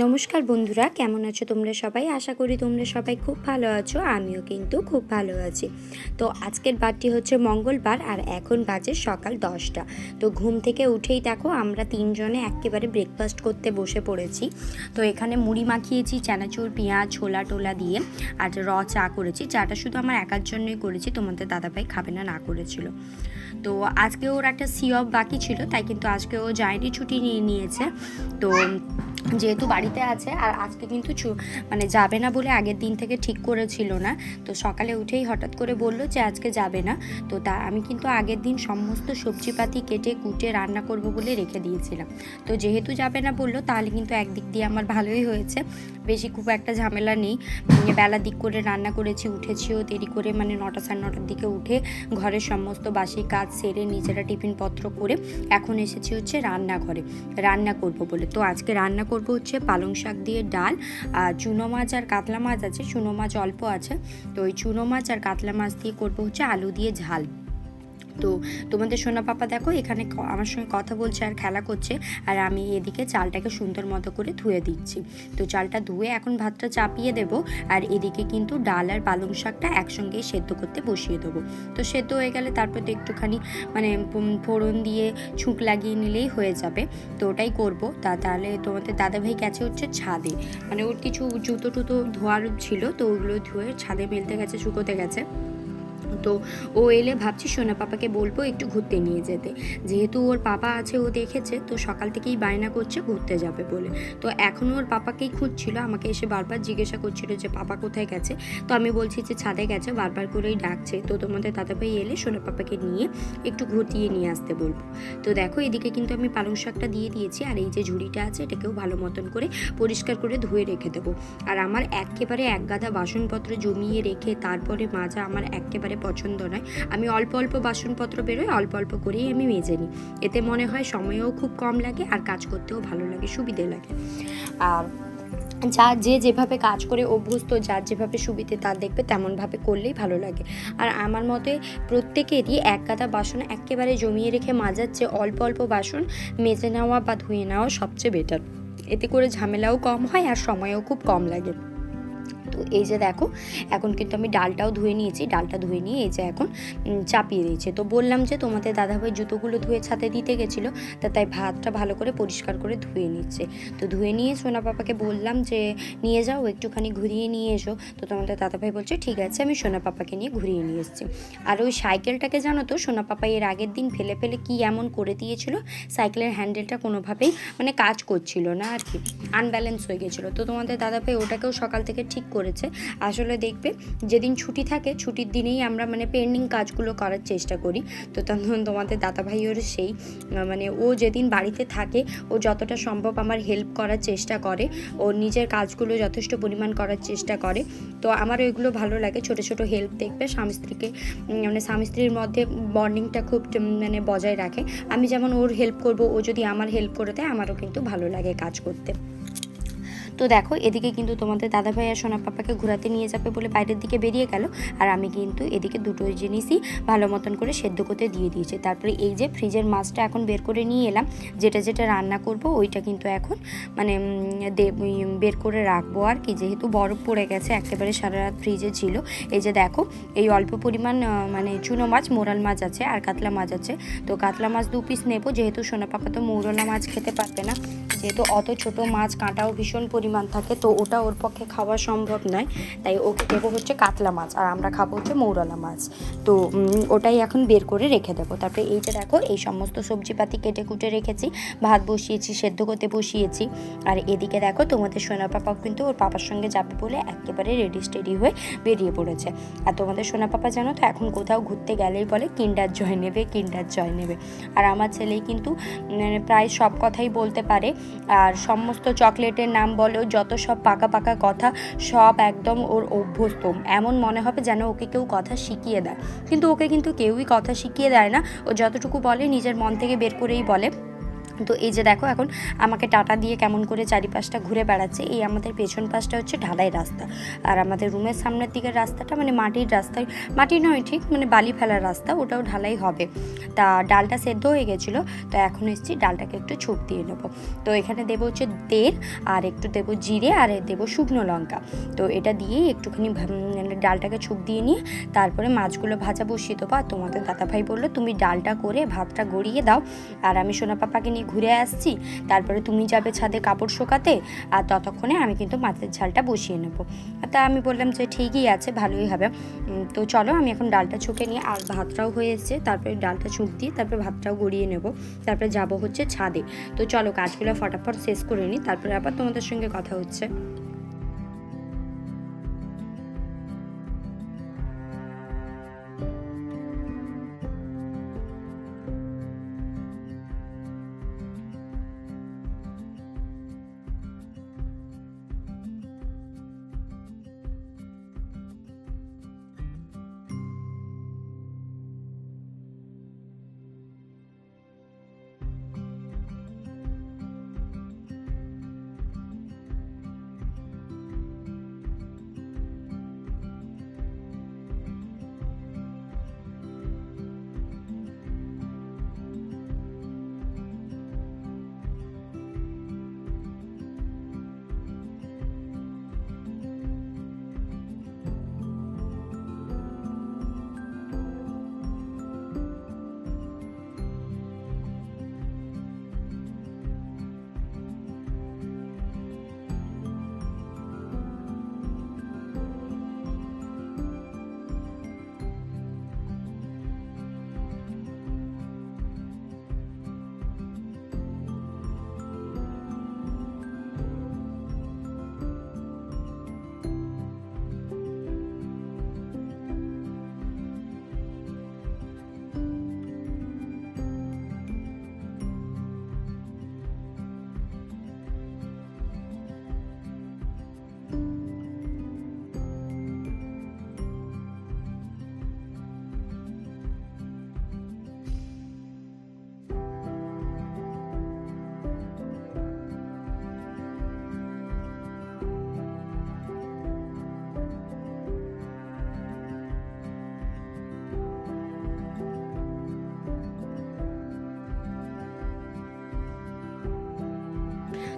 নমস্কার বন্ধুরা, কেমন আছো তোমরা সবাই? আশা করি তোমরা সবাই খুব ভালো আছো। আমিও কিন্তু খুব ভালো আছি। তো আজকের বারটি হচ্ছে মঙ্গলবার আর এখন বাজে সকাল 10টা। তো ঘুম থেকে উঠেই দেখো আমরা তিনজনে একেবারে ব্রেকফাস্ট করতে বসে পড়েছি। তো এখানে মুড়ি মাখিয়েছি চানাচুর, পেঁয়াজ, ছোলা টোলা দিয়ে, আর চা করেছি। চাটা শুধু আমার একার জন্যই করেছি, তোমাদের দাদাভাই খাবে না, না করেছিল। তো আজকে ওর একটা অফ বাকি ছিল, তাই কিন্তু আজকে ও যায়নি, ছুটি নিয়ে নিয়েছে। তো যেহেতু বাড়িতে আছে আর আজকে কিন্তু যাবে না বলে আগের দিন থেকে ঠিক করেছিল না। তো সকালে উঠেই হঠাৎ করে বলল যে আজকে যাবে না। তো আমি কিন্তু আগের দিন সমস্ত সবজিপাতি কেটে কুটে রান্না করব বলে রেখে দিয়েছিলাম। তো যেহেতু যাবে না বললো, তাহলে কিন্তু একদিক দিয়ে আমার ভালোই হয়েছে, বেশি খুব একটা ঝামেলা নেই। বেলা দিক করে রান্না করেছি, উঠেছিও দেরি করে, 9টা সাড়ে 9টার দিকে উঠে ঘরের সমস্ত বাসি কাজ সেরে নিজেরা টিফিনপত্র করে এখন এসেছি হচ্ছে রান্নাঘরে রান্না করব বলে। তো আজকে রান্না করব হচ্ছে পালং শাক দিয়ে ডাল, আর চুনো মাছ আর কাতলা মাছ আছে, চুনো মাছ অল্প আছে। তো ওই চুনো মাছ আর কাতলা মাছ দিয়ে করব হচ্ছে আলু দিয়ে ঝাল। তো তোমাদের সোনা পাপা দেখো এখানে আমার সঙ্গে কথা বলছে আর খেলা করছে, আর আমি এদিকে চালটাকে সুন্দর মতো করে ধুয়ে দিচ্ছি। তো চালটা ধুয়ে এখন ভাতটা চাপিয়ে দেব, আর এদিকে কিন্তু ডাল আর পালং শাকটা একসঙ্গেই সেদ্ধ করতে বসিয়ে দেবো। তো সেদ্ধ হয়ে গেলে তারপর তো একটুখানি ফোড়ন দিয়ে ছুঁক লাগিয়ে নিলেই হয়ে যাবে। তো ওটাই করবো। তাহলে তোমাদের দাদাভাই গেছে হচ্ছে ছাদে, ওর কিছু জুতো টুতো ধোয়ার ছিল, তো ওগুলো ধুয়ে ছাদে মেলতে গেছে, শুকোতে গেছে। তো ও এলে ভাবছি সোনা পাপাকে বলবো একটু ঘুরতে নিয়ে যেতে, যেহেতু ওর পাপা আছে, ও দেখেছে, তো সকাল থেকেই বায়না করছে ঘুরতে যাবে বলে। তো এখনও ওর পাপাকেই খুঁজছিল, আমাকে এসে বারবার জিজ্ঞাসা করছিল যে পাপা কোথায় গেছে। তো আমি বলছি যে ছাদে গেছে, বারবার করেই ডাকছে। তো তোমাদের দাদাভাই এলে সোনা পাপাকে নিয়ে একটু ঘুরতিয়ে নিয়ে আসতে বলবো। তো দেখো এদিকে কিন্তু আমি পালং শাকটা দিয়ে দিয়েছি, আর এই যে ঝুড়িটা আছে এটাকেও ভালো মতন করে পরিষ্কার করে ধুয়ে রেখে দেবো। আর আমার একেবারে এক গাদা বাসনপত্র জমিয়ে রেখে তারপরে মাজা আমার একেবারে পছন্দ নয়। আমি অল্প অল্প বাসনপত্র বেরোয় অল্প অল্প করেই আমি মেজে নিই, এতে মনে হয় সময়ও খুব কম লাগে আর কাজ করতেও ভালো লাগে, সুবিধে লাগে। আর যে যেভাবে কাজ করে অভ্যস্ত, যার যেভাবে সুবিধে তার দেখবে তেমনভাবে করলেই ভালো লাগে। আর আমার মতে প্রত্যেকেরই এক গাদা বাসন একেবারে জমিয়ে রেখে মাজার চেয়ে অল্প অল্প বাসন মেজে নেওয়া বা ধুয়ে নেওয়া সবচেয়ে বেটার। এতে করে ঝামেলাও কম হয় আর সময়ও খুব কম লাগে। তো এই যে দেখো এখন কিন্তু আমি ডালটাও ধুয়ে নিয়েছি, ডালটা ধুয়ে নিয়ে এই যে এখন চাপিয়ে দিয়েছি। তো বললাম যে তোমাদের দাদাভাই জুতোগুলো ধুয়ে ছাদে দিতে গেছিলো, তাই ভাতটা ভালো করে পরিষ্কার করে ধুয়ে নিচ্ছে। তো ধুয়ে নিয়ে সোনা পাপাকে বললাম যে নিয়ে যাও একটুখানি ঘুরিয়ে নিয়ে এসো। তো তোমাদের দাদাভাই বলছে ঠিক আছে, আমি সোনা পাপাকে নিয়ে ঘুরিয়ে নিয়ে এসেছি। আর ওই সাইকেলটাকে জানো তো সোনা পাপা এর আগের দিন ফেলে ফেলে কি এমন করে দিয়েছিল, সাইকেলের হ্যান্ডেলটা কোনোভাবেই কাজ করছিল না আর কি, আনব্যালেন্স হয়ে গেছিলো। তো তোমাদের দাদাভাই ওটাকেও সকাল থেকে ঠিক করেছে। আসলে দেখবে যেদিন ছুটি থাকে ছুটির দিনেই আমরা পেন্ডিং কাজগুলো করার চেষ্টা করি। তো তখন তোমাদের দাদাভাইয়ের সেই ও যেদিন বাড়িতে থাকে ও যতটা সম্ভব আমার হেল্প করার চেষ্টা করে, ও নিজের কাজগুলো যথেষ্ট পরিমাণ করার চেষ্টা করে। তো আমার ওইগুলো ভালো লাগে, ছোট ছোট হেল্প দেখবে স্বামী স্ত্রীকে স্বামী স্ত্রীর মধ্যে বন্ডিংটা খুব বজায় রাখে। আমি যেমন ওর হেল্প করব, ও যদি আমার হেল্প করে দেয় আমারও কিন্তু ভালো লাগে কাজ করতে। তো দেখো এদিকে কিন্তু তোমাদের দাদাভাই আর সোনা পাপাকে ঘোরাতে নিয়ে যাবে বলে বাইরের দিকে বেরিয়ে গেল, আর আমি কিন্তু এদিকে দুটো জিনিসই ভালো মতন করে সেদ্ধ করতে দিয়ে দিয়েছি। তারপরে এই যে ফ্রিজের মাছটা এখন বের করে নিয়ে এলাম, যেটা যেটা রান্না করব ওইটা কিন্তু এখন বের করে রাখবো আর কি, যেহেতু বরফ পড়ে গেছে একেবারে সারা রাত ফ্রিজে ছিল। এই যে দেখো এই অল্প পরিমাণ চুনো মাছ, মোরাল মাছ আছে আর কাতলা মাছ আছে। তো কাতলা মাছ 2 পিস নেবো, যেহেতু সোনা পাপা তো মৌরলা মাছ খেতে পারবে না, যেহেতু অত ছোট মাছ, কাঁটাও ভীষণ পরিমাণ থাকে, তো ওটা ওর পক্ষে খাওয়া সম্ভব নয়। তাই ওকে দেবো হচ্ছে কাতলা মাছ, আর আমরা খাবো হচ্ছে মৌরলা মাছ। তো ওটাই এখন বের করে রেখে দেবো। তারপরে এই যে দেখো এই সমস্ত সবজিপাতি কেটে কুটে রেখেছি, ভাত বসিয়েছি, সেদ্ধ করতে বসিয়েছি। আর এদিকে দেখো তোমাদের সোনা পাপাও কিন্তু ওর পাপার সঙ্গে যাবে বলে একেবারে রেডি স্টেডি হয়ে বেরিয়ে পড়েছে। আর তোমাদের সোনা পাপা জানো তো এখন কোথাও ঘুরতে গেলেই বলে কিন্ডার জয় নেবে, কিন্ডার জয় নেবে। আর আমার ছেলেই কিন্তু প্রায় সব কথাই বলতে পারে, আর সমস্ত চকলেটের নাম বলো, যত সব পাকা পাকা কথা সব একদম ওর অভ্যস্ত। এমন মনে হবে যেন ওকে কেউ কথা শিখিয়ে দেয়, কিন্তু ওকে কিন্তু কেউই কথা শিখিয়ে দেয় না। ও যতটুকু বলে নিজের মন থেকে বের করেই বলে। তো এই যে দেখো এখন আমাকে টাটা দিয়ে কেমন করে চারিপাশটা ঘুরে বেড়াচ্ছে। এই আমাদের পেছন পাশটা হচ্ছে ঢালাই রাস্তা, আর আমাদের রুমের সামনের দিকের রাস্তাটা মানে মাটির রাস্তায়, মাটি নয় ঠিক মানে বালি ফেলার রাস্তা, ওটাও ঢালাই হবে। তা ডালটা সেদ্ধ হয়ে গেছিলো, তো এখন এসেছি ডালটাকে একটু ছুপ দিয়ে নেবো। তো এখানে দেবো হচ্ছে তেল, আর একটু দেবো জিরে, আর দেবো শুকনো লঙ্কা। তো এটা দিয়েই একটুখানি ডালটাকে ছুপ দিয়ে নিয়ে তারপরে মাছগুলো ভাজা বসিয়ে দেবো। আর তোমাদের দাদাভাই বললো তুমি ডালটা করে ভাতটা গড়িয়ে দাও, আর আমি সোনা পাপাকে নিয়ে ঘুরে আসছি, তারপরে তুমি যাবে ছাদে কাপড় শোকাতে, আর ততক্ষণে আমি কিন্তু মাছের ঝালটা বসিয়ে নেবো। তা আমি বললাম যে ঠিকই আছে, ভালোই হবে। তো চলো আমি এখন ডালটা ছুঁকে নিয়ে, আর ভাতটাও হয়ে এসছে, তারপরে ডালটা ছুঁক দিয়ে তারপরে ভাতটাও গড়িয়ে নেব, তারপরে যাব হচ্ছে ছাদে। তো চলো কাজগুলো ফটাফট শেষ করে নিই, তারপরে আবার তোমাদের সঙ্গে কথা হচ্ছে।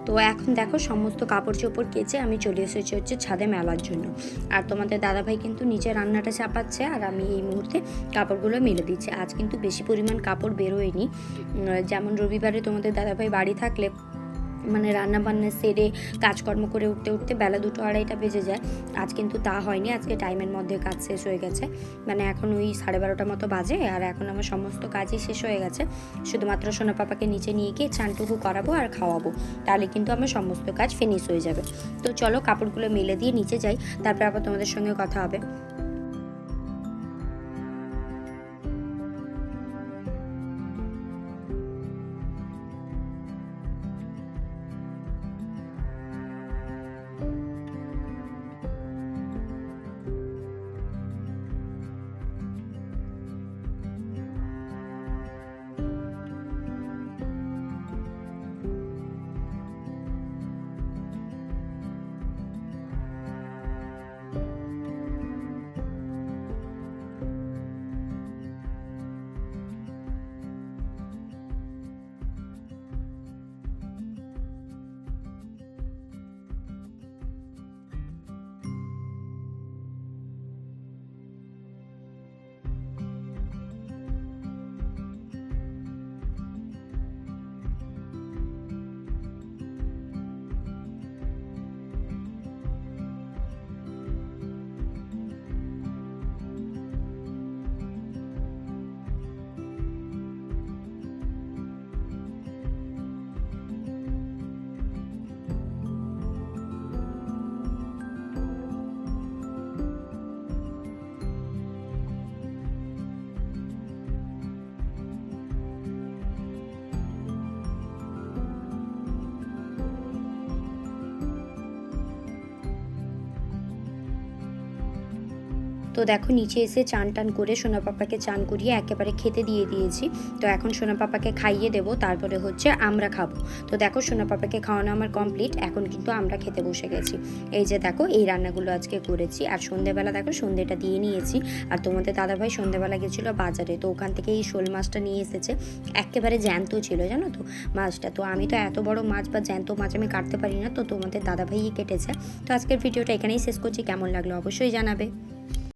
তো এখন দেখো সমস্ত কাপড় চোপড় কেচে আমি চলে এসেছি হচ্ছে ছাদে মেলার জন্য। আর তোমাদের দাদাভাই কিন্তু নিচে রান্নাটা চাপাচ্ছে, আর আমি এই মুহূর্তে কাপড়গুলো মেলে দিচ্ছি। আজ কিন্তু বেশি পরিমাণ কাপড় বেরোয়নি, যেমন রবিবারে তোমাদের দাদাভাই বাড়ি থাকলে মানে রান্না বান্না সেরে কাজকর্ম করে উঠতে উঠতে বেলা 2টো 2:30টা বেজে যায়। আজ কিন্তু তা হয়নি, আজকে টাইমের মধ্যে কাজ শেষ হয়ে গেছে, মানে এখন ওই 12:30টার মতো বাজে, আর এখন আমার সমস্ত কাজই শেষ হয়ে গেছে। শুধুমাত্র সোনা পাপাকে নিচে নিয়ে গিয়ে চানটুকু করাবো আর খাওয়াবো, তাহলে কিন্তু আমার সমস্ত কাজ ফিনিশ হয়ে যাবে। তো চলো কাপড়গুলো মেলে দিয়ে নিচে যাই, তারপরে আবার তোমাদের সঙ্গে কথা হবে। তো দেখো নিচে এসে চান টান করে সোনা পাপাকে চান করিয়ে একেবারে খেতে দিয়ে দিয়েছি। তো এখন সোনা পাপাকে খাইয়ে দেবো, তারপরে হচ্ছে আমরা খাবো। তো দেখো সোনা পাপাকে খাওয়ানো আমার কমপ্লিট, এখন কিন্তু আমরা খেতে বসে গেছি। এই যে দেখো এই রান্নাগুলো আজকে করেছি। আর সন্ধেবেলা দেখো সন্ধেটা দিয়ে নিয়েছি। আর তোমাদের দাদাভাই সন্ধেবেলা গেছিলো বাজারে, তো ওখান থেকে এই শোল মাছটা নিয়ে এসেছে। একেবারে জ্যান্ত ছিল জানো তো মাছটা। তো আমি তো এত বড় মাছ বা জ্যান্ত মাছ আমি কাটতে পারি না, তো তোমাদের দাদাভাইই কেটেছে। তো আজকের ভিডিওটা এখানেই শেষ করছি। কেমন লাগলো অবশ্যই জানাবে।